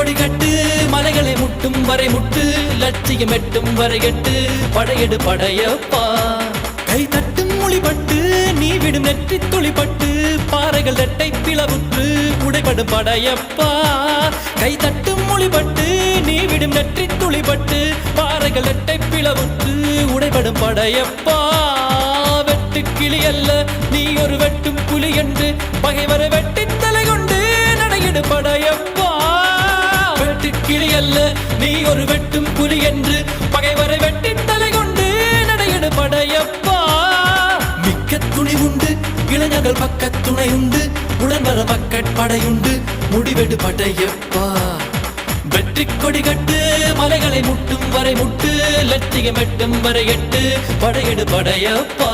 கொடி கட்டு மலைகளை முட்டும் வரை முட்டு லட்சியம் எட்டும் வரை எட்டு படையெடு படையப்பா கை தட்டும் மொழிபட்டு நீ விடும் நெற்றி துளிப்பட்டு பாறைகள் ரெட்டை பிளவுற்று உடைபடும் படையப்பா கை தட்டும் மொழிபட்டு நீ விடும் நெற்றி துளிப்பட்டு பாறைகள் ரெட்டை பிளவுற்று உடைபடும் படையப்பா வெட்டு கிளி அல்ல நீ ஒரு வெட்டும் புலி என்று பகைவரை வெட்டி தலை கொண்டு நடையிடு படையப்பா வெட்டு கிளி அல்ல நீ ஒரு வெட்டும் புலி என்று பகைவரை வெட்டி தலை கொண்டு நடையிடு படையப்பா மிக்க துணி உண்டு இளைஞர்கள் பக்க துணை உண்டு உடன்வர பக்கட் படையுண்டு முடிவெடு படையப்பா வெற்றி கொடி கட்டு மலைகளை முட்டும் வரை முட்டு லட்சியம் எட்டும் வரை எட்டு படையெடு படையப்பா